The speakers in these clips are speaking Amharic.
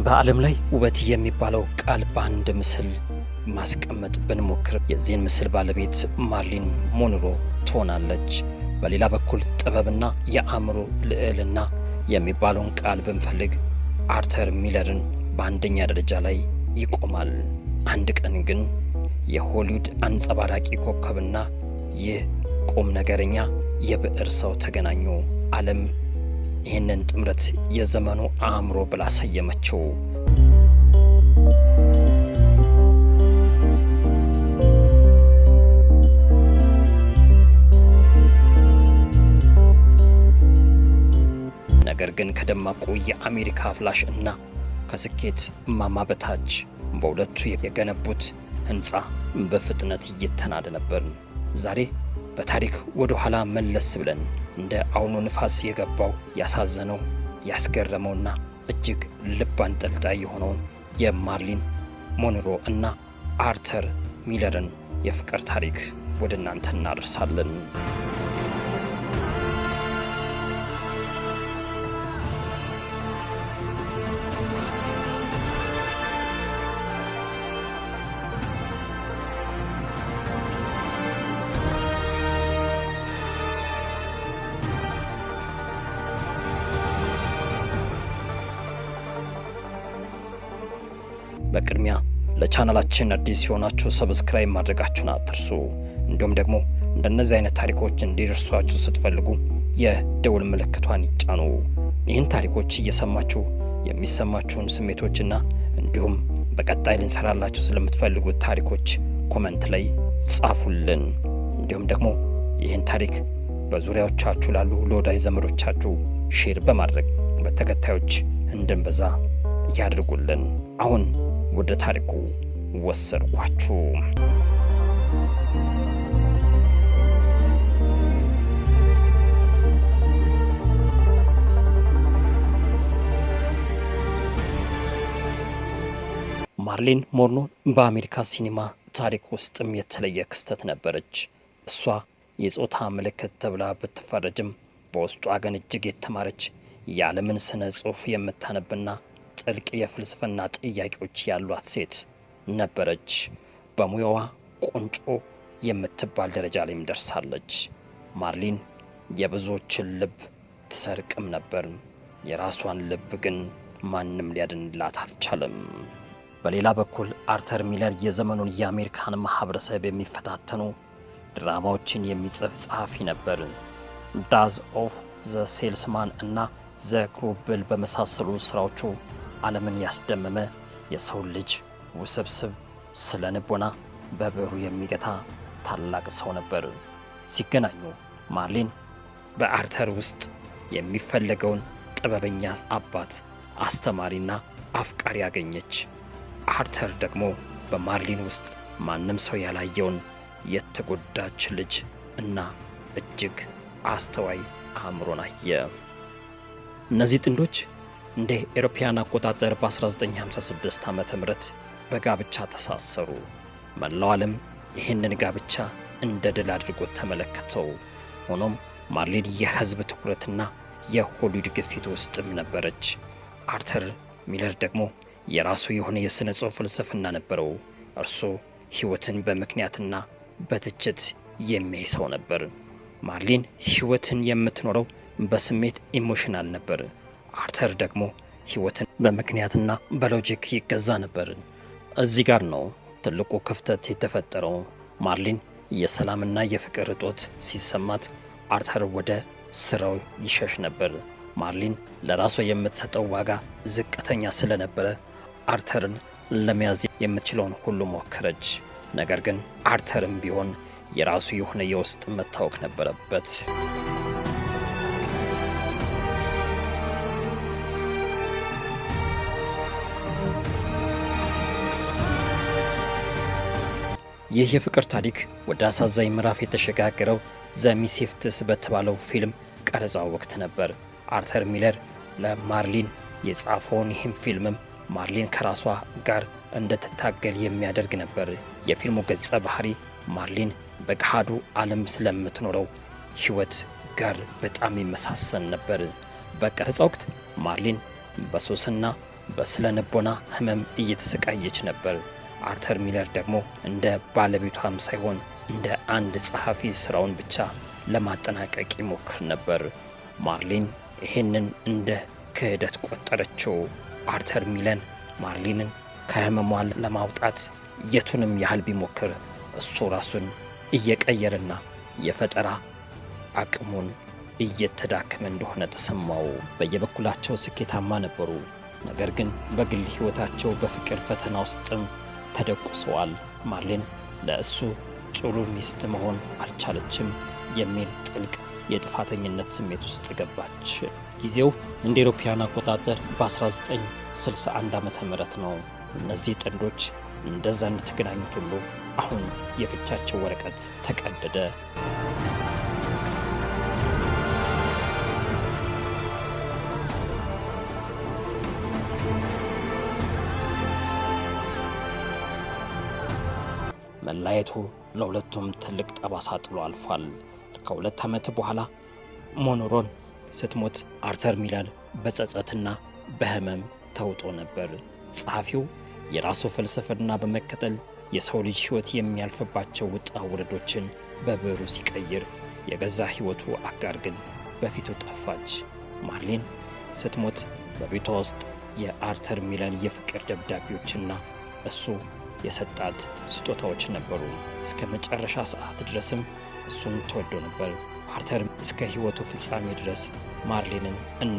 በዓለም ላይ ውበት የሚባለው ቃል በአንድ ምስል ማስቀመጥ ብንሞክር የዚህን ምስል ባለቤት ማርሊን ሞንሮ ትሆናለች። በሌላ በኩል ጥበብና የአእምሮ ልዕልና የሚባለውን ቃል ብንፈልግ አርተር ሚለርን በአንደኛ ደረጃ ላይ ይቆማል። አንድ ቀን ግን የሆሊውድ አንጸባራቂ ኮከብና ይህ ቁም ነገረኛ የብዕር ሰው ተገናኙ። ዓለም ይህንን ጥምረት የዘመኑ አእምሮ ብላ ሰየመችው። ነገር ግን ከደማቁ የአሜሪካ ፍላሽ እና ከስኬት ማማ በታች በሁለቱ የገነቡት ህንፃ በፍጥነት እየተናደ ነበር። ዛሬ በታሪክ ወደ ኋላ መለስ ብለን እንደ አውሎ ንፋስ የገባው ያሳዘነው ያስገረመውና እጅግ ልብ አንጠልጣይ የሆነውን የማርሊን ሞንሮ እና አርተር ሚለርን የፍቅር ታሪክ ወደ እናንተ እናደርሳለን። በቅድሚያ ለቻናላችን አዲስ ሲሆናችሁ ሰብስክራይብ ማድረጋችሁን አትርሱ። እንዲሁም ደግሞ እንደነዚህ አይነት ታሪኮች እንዲደርሷችሁ ስትፈልጉ የደውል ምልክቷን ይጫኑ። ይህን ታሪኮች እየሰማችሁ የሚሰማችሁን ስሜቶችና እንዲሁም በቀጣይ ልንሰራላችሁ ስለምትፈልጉት ታሪኮች ኮመንት ላይ ጻፉልን። እንዲሁም ደግሞ ይህን ታሪክ በዙሪያዎቻችሁ ላሉ ለወዳጅ ዘመዶቻችሁ ሼር በማድረግ በተከታዮች እንድንበዛ ያድርጉልን። አሁን ወደ ታሪኩ ወሰድኳችሁ። ማርሊን ሞንሮ በአሜሪካ ሲኒማ ታሪክ ውስጥም የተለየ ክስተት ነበረች። እሷ የጾታ ምልክት ተብላ ብትፈረጅም በውስጧ ግን እጅግ የተማረች የዓለምን ስነ ጽሑፍ የምታነብና ጥልቅ የፍልስፍና ጥያቄዎች ያሏት ሴት ነበረች። በሙያዋ ቁንጮ የምትባል ደረጃ ላይም ደርሳለች። ማርሊን የብዙዎችን ልብ ትሰርቅም ነበር። የራሷን ልብ ግን ማንም ሊያድንላት አልቻለም። በሌላ በኩል አርተር ሚለር የዘመኑን የአሜሪካን ማህበረሰብ የሚፈታተኑ ድራማዎችን የሚጽፍ ጸሐፊ ነበር። ዳዝ ኦፍ ዘ ሴልስማን እና ዘ ክሩብል በመሳሰሉ ስራዎቹ ዓለምን ያስደመመ የሰው ልጅ ውስብስብ ስለ ንቦና በብዕሩ የሚገታ ታላቅ ሰው ነበር። ሲገናኙ ማርሊን በአርተር ውስጥ የሚፈለገውን ጥበበኛ አባት፣ አስተማሪና አፍቃሪ ያገኘች። አርተር ደግሞ በማርሊን ውስጥ ማንም ሰው ያላየውን የተጎዳች ልጅ እና እጅግ አስተዋይ አእምሮን አየ። እነዚህ ጥንዶች እንደ ኤሮፓያን አቆጣጠር በ1956 ዓ.ም በጋብቻ ተሳሰሩ። መላው ዓለም ይህንን ጋብቻ እንደ ድል አድርጎት ተመለከተው። ሆኖም ማርሊን የህዝብ ትኩረትና የሆሊውድ ግፊት ውስጥም ነበረች። አርተር ሚለር ደግሞ የራሱ የሆነ የሥነ ጽሑፍ ፍልስፍና ነበረው። እርሱ ሕይወትን በምክንያትና በትችት የሚያይ ሰው ነበር። ማርሊን ሕይወትን የምትኖረው በስሜት ኢሞሽናል ነበር። አርተር ደግሞ ሕይወትን በምክንያትና በሎጂክ ይገዛ ነበር። እዚህ ጋር ነው ትልቁ ክፍተት የተፈጠረው። ማርሊን የሰላምና የፍቅር እጦት ሲሰማት አርተር ወደ ስራው ይሸሽ ነበር። ማርሊን ለራሷ የምትሰጠው ዋጋ ዝቅተኛ ስለነበረ አርተርን ለመያዝ የምትችለውን ሁሉ ሞከረች። ነገር ግን አርተርም ቢሆን የራሱ የሆነ የውስጥ መታወክ ነበረበት። ይህ የፍቅር ታሪክ ወደ አሳዛኝ ምዕራፍ የተሸጋገረው ዘ ሚሴፍትስ በተባለው ፊልም ቀረጻው ወቅት ነበር። አርተር ሚለር ለማርሊን የጻፈውን ይህም ፊልምም ማርሊን ከራሷ ጋር እንድትታገል የሚያደርግ ነበር። የፊልሙ ገጸ ባህሪ ማርሊን በገሃዱ ዓለም ስለምትኖረው ሕይወት ጋር በጣም ይመሳሰል ነበር። በቀረጻ ወቅት ማርሊን በሱስና በስነ ልቦና ህመም እየተሰቃየች ነበር። አርተር ሚለር ደግሞ እንደ ባለቤቷም ሳይሆን እንደ አንድ ጸሐፊ ስራውን ብቻ ለማጠናቀቅ ይሞክር ነበር። ማርሊን ይሄንን እንደ ክህደት ቆጠረችው። አርተር ሚለን ማርሊንን ከህመሟ ለማውጣት የቱንም ያህል ቢሞክር እሱ ራሱን እየቀየረና የፈጠራ አቅሙን እየተዳከመ እንደሆነ ተሰማው። በየበኩላቸው ስኬታማ ነበሩ። ነገር ግን በግል ሕይወታቸው በፍቅር ፈተና ውስጥም ተደቁሰዋል። ማርሊን ለእሱ ጥሩ ሚስት መሆን አልቻለችም የሚል ጥልቅ የጥፋተኝነት ስሜት ውስጥ ገባች። ጊዜው እንደ አውሮፓውያን አቆጣጠር በ1961 ዓ.ም ነው። እነዚህ ጥንዶች እንደዛ እንደተገናኙት ሁሉ አሁን የፍቻቸው ወረቀት ተቀደደ። መለያየቱ ለሁለቱም ትልቅ ጠባሳ ጥሎ አልፏል። ከ2 ዓመት በኋላ ሞኖሮን ስትሞት አርተር ሚለር በጸጸትና በህመም ተውጦ ነበር። ጸሐፊው የራሱ ፍልስፍና በመከተል የሰው ልጅ ሕይወት የሚያልፍባቸው ውጣ ውረዶችን በብዕሩ ሲቀይር፣ የገዛ ሕይወቱ አጋር ግን በፊቱ ጠፋች። ማርሊን ስትሞት በቤቷ ውስጥ የአርተር ሚለር የፍቅር ደብዳቤዎችና እሱ የሰጣት ስጦታዎች ነበሩ። እስከ መጨረሻ ሰዓት ድረስም እሱን ተወደው ነበር። አርተር እስከ ሕይወቱ ፍጻሜ ድረስ ማርሊንን እና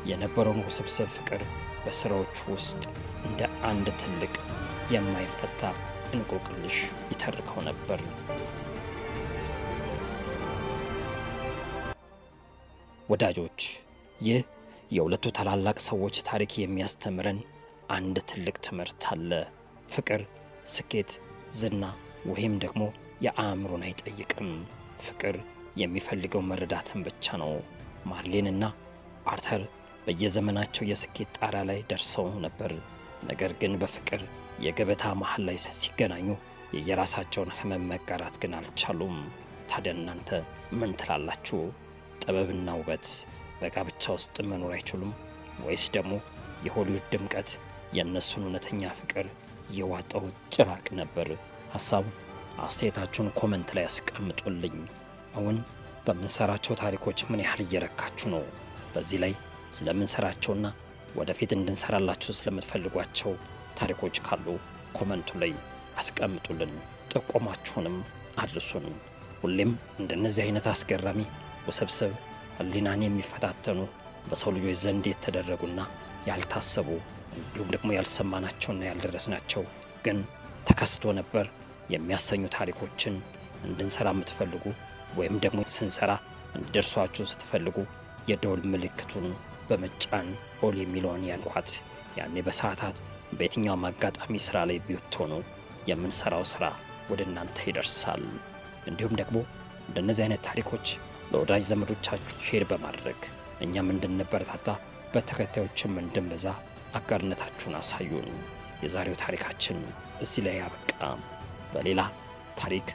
የነበረውን ውስብስብ ፍቅር በሥራዎቹ ውስጥ እንደ አንድ ትልቅ የማይፈታ እንቆቅልሽ ይተርከው ነበር። ወዳጆች፣ ይህ የሁለቱ ታላላቅ ሰዎች ታሪክ የሚያስተምረን አንድ ትልቅ ትምህርት አለ። ፍቅር ስኬት፣ ዝና ወይም ደግሞ የአእምሮን አይጠይቅም። ፍቅር የሚፈልገው መረዳትን ብቻ ነው። ማርሊንና አርተር በየዘመናቸው የስኬት ጣሪያ ላይ ደርሰው ነበር። ነገር ግን በፍቅር የገበታ መሃል ላይ ሲገናኙ የየራሳቸውን ህመም መጋራት ግን አልቻሉም። ታዲያ እናንተ ምን ትላላችሁ? ጥበብና ውበት በጋብቻ ውስጥ መኖር አይችሉም? ወይስ ደግሞ የሆሊውድ ድምቀት የእነሱን እውነተኛ ፍቅር የዋጠው ጭራቅ ነበር? ሐሳብ አስተያየታችሁን ኮመንት ላይ ያስቀምጡልኝ። አሁን በምንሰራቸው ታሪኮች ምን ያህል እየረካችሁ ነው? በዚህ ላይ ስለምንሰራቸውና ወደፊት እንድንሰራላችሁ ስለምትፈልጓቸው ታሪኮች ካሉ ኮመንቱ ላይ አስቀምጡልን። ጥቆማችሁንም አድርሱን። ሁሌም እንደነዚህ አይነት አስገራሚ ውስብስብ ህሊናን የሚፈታተኑ በሰው ልጆች ዘንድ የተደረጉና ያልታሰቡ እንዲሁም ደግሞ ያልሰማናቸውና ያልደረስናቸው ግን ተከስቶ ነበር የሚያሰኙ ታሪኮችን እንድንሰራ የምትፈልጉ ወይም ደግሞ ስንሰራ እንዲደርሷችሁ ስትፈልጉ የደወል ምልክቱን በመጫን ኦል የሚለውን ያንኳት። ያኔ በሰዓታት በየትኛውም አጋጣሚ ስራ ላይ ቢሆኑ የምንሰራው ስራ ወደ እናንተ ይደርሳል። እንዲሁም ደግሞ እንደነዚህ አይነት ታሪኮች ለወዳጅ ዘመዶቻችሁ ሼር በማድረግ እኛም እንድንበረታታ በተከታዮችም እንድንበዛ አጋርነታችሁን አሳዩን። የዛሬው ታሪካችን እዚህ ላይ ያበቃ። በሌላ ታሪክ